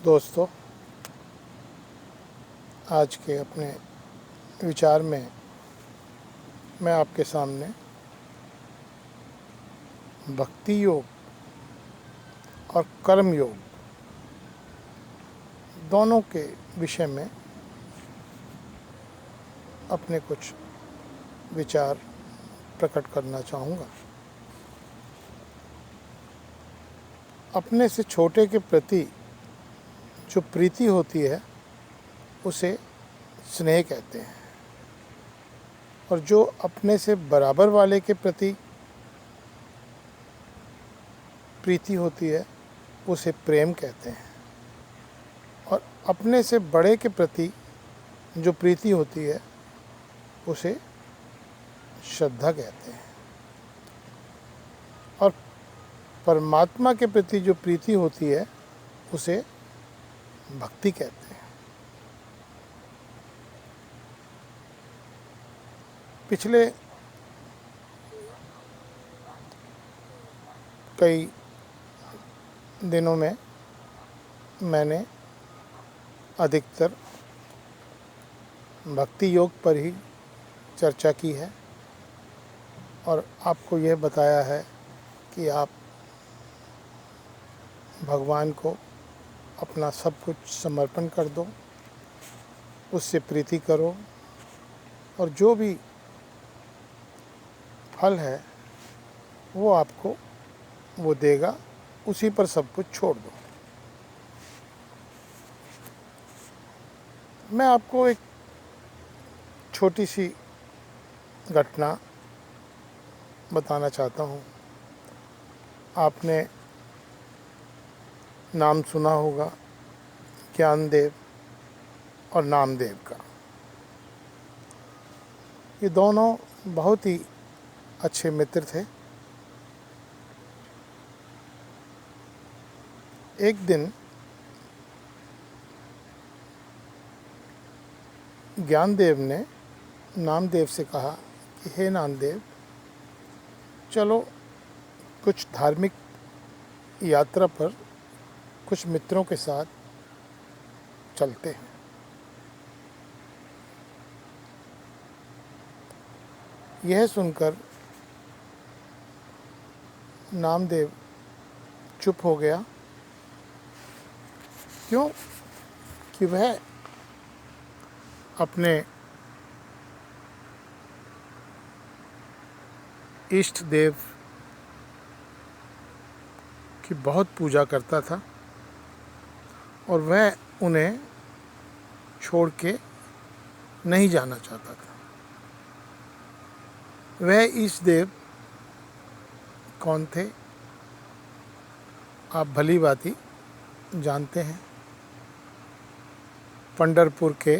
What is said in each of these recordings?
दोस्तों, आज के अपने विचार में मैं आपके सामने भक्ति योग और कर्म योग दोनों के विषय में अपने कुछ विचार प्रकट करना चाहूँगा। अपने से छोटे के प्रति जो प्रीति होती है उसे स्नेह कहते हैं, और जो अपने से बराबर वाले के प्रति प्रीति होती है उसे प्रेम कहते हैं, और अपने से बड़े के प्रति जो प्रीति होती है उसे श्रद्धा कहते हैं, और परमात्मा के प्रति जो प्रीति होती है उसे भक्ति कहते हैं। पिछले कई दिनों में मैंने अधिकतर भक्ति योग पर ही चर्चा की है, और आपको यह बताया है कि आप भगवान को अपना सब कुछ समर्पण कर दो, उससे प्रीति करो, और जो भी फल है वो आपको वो देगा, उसी पर सब कुछ छोड़ दो। मैं आपको एक छोटी सी घटना बताना चाहता हूँ। आपने नाम सुना होगा ज्ञानदेव और नामदेव का। ये दोनों बहुत ही अच्छे मित्र थे। एक दिन ज्ञानदेव ने नामदेव से कहा कि हे नामदेव, चलो कुछ धार्मिक यात्रा पर कुछ मित्रों के साथ चलते हैं। यह सुनकर नामदेव चुप हो गया, क्यों कि वह अपने इष्ट देव की बहुत पूजा करता था, और वह उन्हें छोड़ के नहीं जाना चाहता था। वह इष्ट देव कौन थे आप भली भांति जानते हैं। पंढरपुर के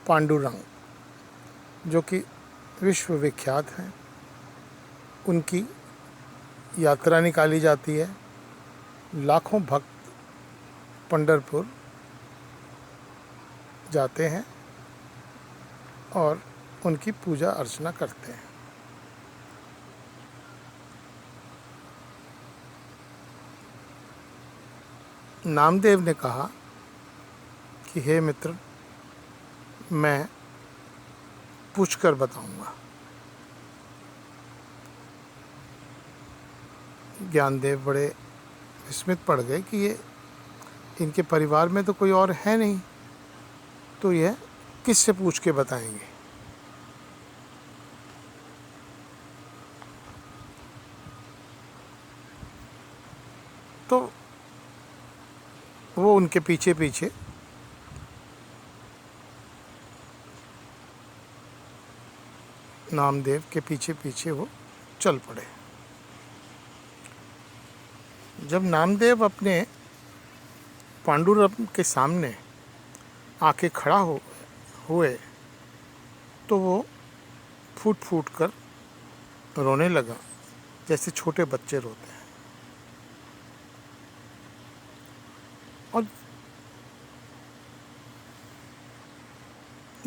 पांडुरंग, जो कि विश्व विख्यात हैं, उनकी यात्रा निकाली जाती है। लाखों भक्त पंढरपुर जाते हैं और उनकी पूजा अर्चना करते हैं। नामदेव ने कहा कि हे मित्र, मैं पूछकर बताऊंगा। ज्ञानदेव बड़े विस्मित पड़ गए कि ये इनके परिवार में तो कोई और है नहीं, तो यह किससे पूछ के बताएंगे। तो वो उनके पीछे पीछे नामदेव के पीछे पीछे वो चल पड़े। जब नामदेव अपने पांडुरंग के सामने आके खड़ा हुए तो वो फूट फूट कर रोने लगा, जैसे छोटे बच्चे रोते हैं। और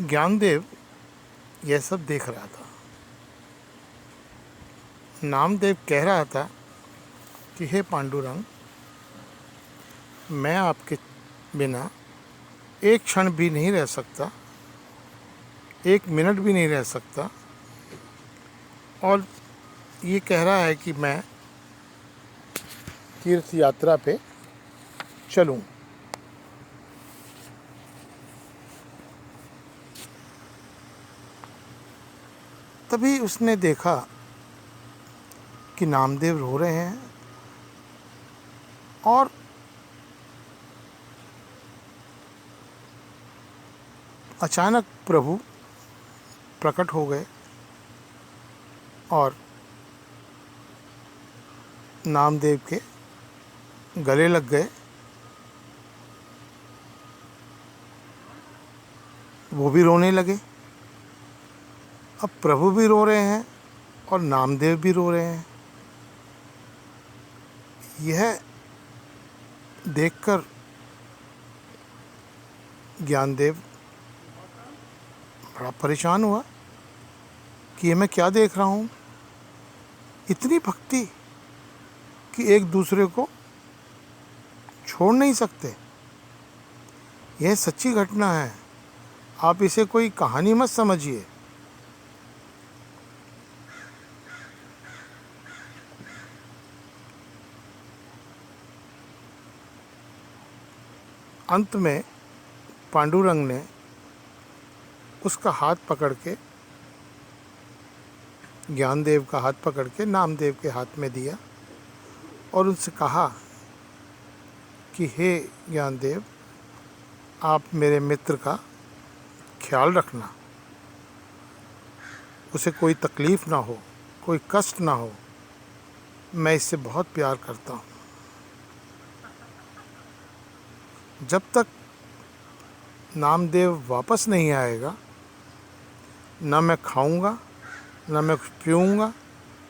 ज्ञानदेव यह सब देख रहा था। नामदेव कह रहा था कि हे पांडुरंग, मैं आपके बिना एक क्षण भी नहीं रह सकता, एक मिनट भी नहीं रह सकता, और ये कह रहा है कि मैं तीर्थ यात्रा पे चलूं। तभी उसने देखा कि नामदेव रो रहे हैं और अचानक प्रभु प्रकट हो गए और नामदेव के गले लग गए। वो भी रोने लगे। अब प्रभु भी रो रहे हैं और नामदेव भी रो रहे हैं। यह देखकर ज्ञानदेव बड़ा परेशान हुआ कि ये मैं क्या देख रहा हूँ। इतनी भक्ति कि एक दूसरे को छोड़ नहीं सकते। यह सच्ची घटना है, आप इसे कोई कहानी मत समझिए। अंत में पांडुरंग ने उसका हाथ पकड़ के, ज्ञानदेव का हाथ पकड़ के नामदेव के हाथ में दिया और उनसे कहा कि हे ज्ञानदेव, आप मेरे मित्र का ख्याल रखना, उसे कोई तकलीफ़ ना हो, कोई कष्ट ना हो। मैं इससे बहुत प्यार करता हूँ। जब तक नामदेव वापस नहीं आएगा, ना मैं खाऊंगा, ना मैं पीऊँगा,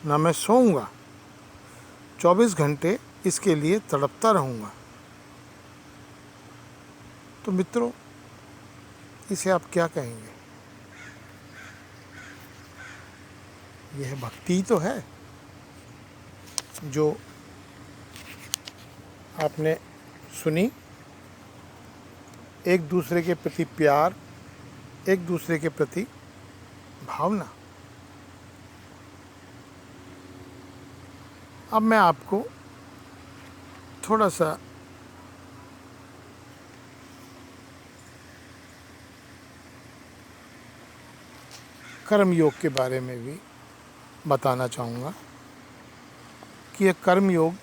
ना मैं सोऊंगा। 24 घंटे इसके लिए तड़पता रहूँगा। तो मित्रों, इसे आप क्या कहेंगे? यह भक्ति तो है जो आपने सुनी। एक दूसरे के प्रति प्यार, एक दूसरे के प्रति भावना। अब मैं आपको थोड़ा सा कर्म योग के बारे में भी बताना चाहूँगा कि यह कर्म योग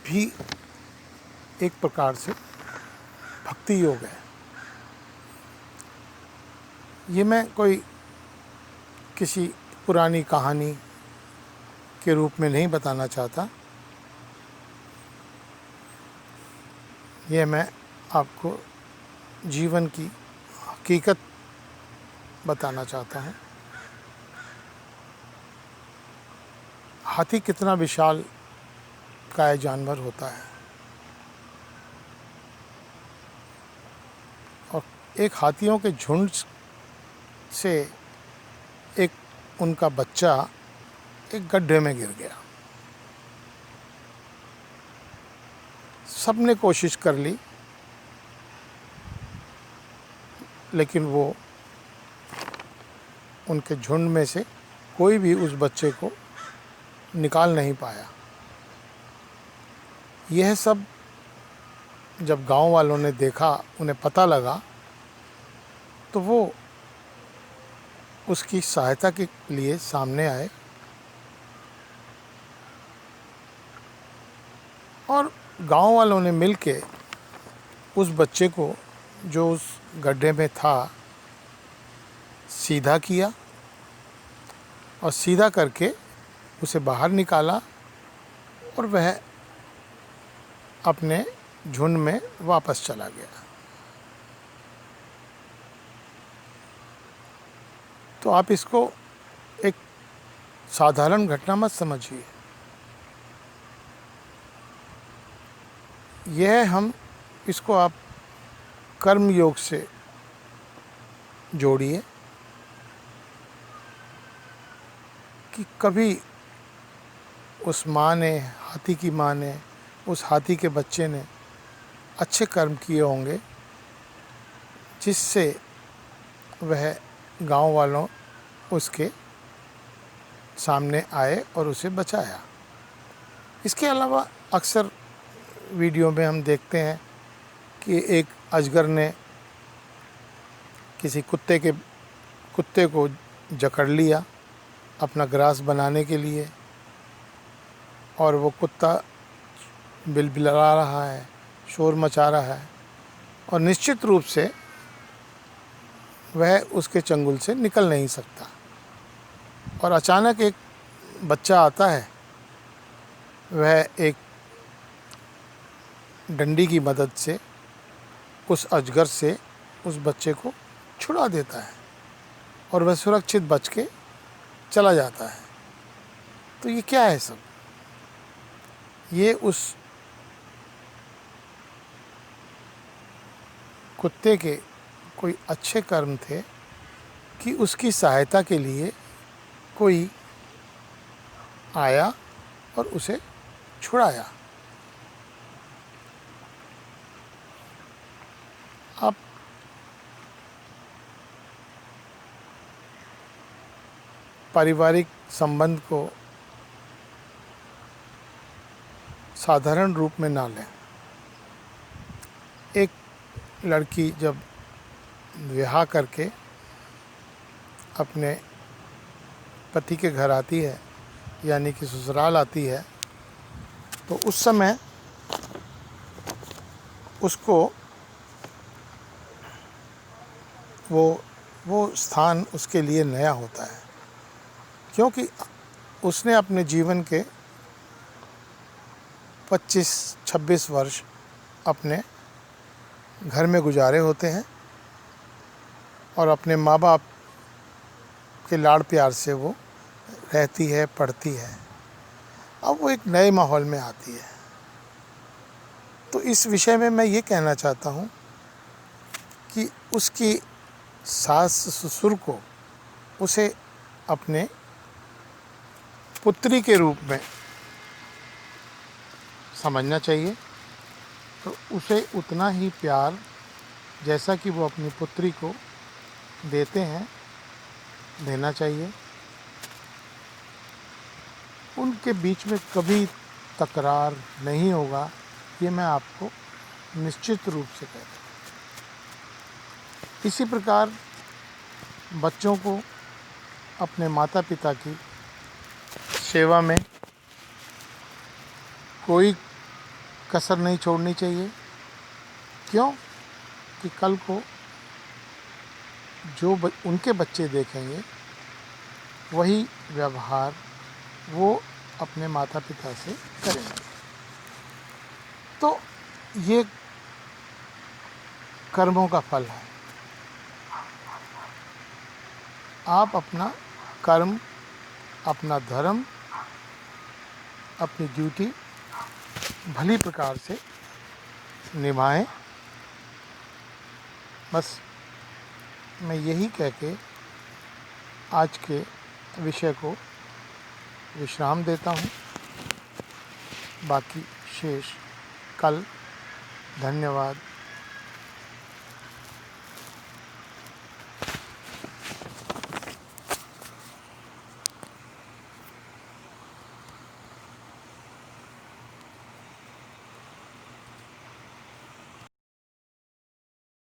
भी एक प्रकार से भक्ति योग है। ये मैं कोई किसी पुरानी कहानी के रूप में नहीं बताना चाहता। यह मैं आपको जीवन की हकीकत बताना चाहता हूँ। हाथी कितना विशाल काय जानवर होता है, और एक हाथियों के झुंड से एक उनका बच्चा एक गड्ढे में गिर गया। सबने कोशिश कर ली, लेकिन वो उनके झुंड में से कोई भी उस बच्चे को निकाल नहीं पाया। यह सब जब गांव वालों ने देखा, उन्हें पता लगा, तो वो उसकी सहायता के लिए सामने आए और गांव वालों ने मिलके उस बच्चे को, जो उस गड्ढे में था, सीधा किया और सीधा करके उसे बाहर निकाला और वह अपने झुंड में वापस चला गया। तो आप इसको एक साधारण घटना मत समझिए। इसको आप कर्म योग से जोड़िए कि कभी उस माँ ने, हाथी की माँ ने उस हाथी के बच्चे ने अच्छे कर्म किए होंगे, जिससे वह गांव वालों उसके सामने आए और उसे बचाया। इसके अलावा अक्सर वीडियो में हम देखते हैं कि एक अजगर ने किसी कुत्ते को जकड़ लिया अपना ग्रास बनाने के लिए, और वो कुत्ता बिलबिला रहा है, शोर मचा रहा है, और निश्चित रूप से वह उसके चंगुल से निकल नहीं सकता। और अचानक एक बच्चा आता है, वह एक डंडी की मदद से उस अजगर से उस बच्चे को छुड़ा देता है और वह सुरक्षित बच के चला जाता है। तो ये क्या है सब? ये उस कुत्ते के कोई अच्छे कर्म थे कि उसकी सहायता के लिए कोई आया और उसे छुड़ाया। आप पारिवारिक संबंध को साधारण रूप में ना लें। एक लड़की जब विवाह करके अपने पति के घर आती है, यानी कि ससुराल आती है, तो उस समय उसको वो स्थान उसके लिए नया होता है, क्योंकि उसने अपने जीवन के 25-26 वर्ष अपने घर में गुजारे होते हैं और अपने माँ बाप के लाड़ प्यार से वो रहती है, पढ़ती है। अब वो एक नए माहौल में आती है। तो इस विषय में मैं ये कहना चाहता हूँ कि उसकी सास ससुर को उसे अपने पुत्री के रूप में समझना चाहिए। तो उसे उतना ही प्यार जैसा कि वो अपनी पुत्री को देते हैं देना चाहिए। उनके बीच में कभी तकरार नहीं होगा, ये मैं आपको निश्चित रूप से कहता हूँ। इसी प्रकार बच्चों को अपने माता पिता की सेवा में कोई कसर नहीं छोड़नी चाहिए। क्यों? कि कल को जो उनके बच्चे देखेंगे वही व्यवहार वो अपने माता पिता से करेंगे। तो ये कर्मों का फल है। आप अपना कर्म, अपना धर्म, अपनी ड्यूटी भली प्रकार से निभाएं। बस मैं यही कह के आज के विषय को विश्राम देता हूँ। बाकी शेष कल। धन्यवाद।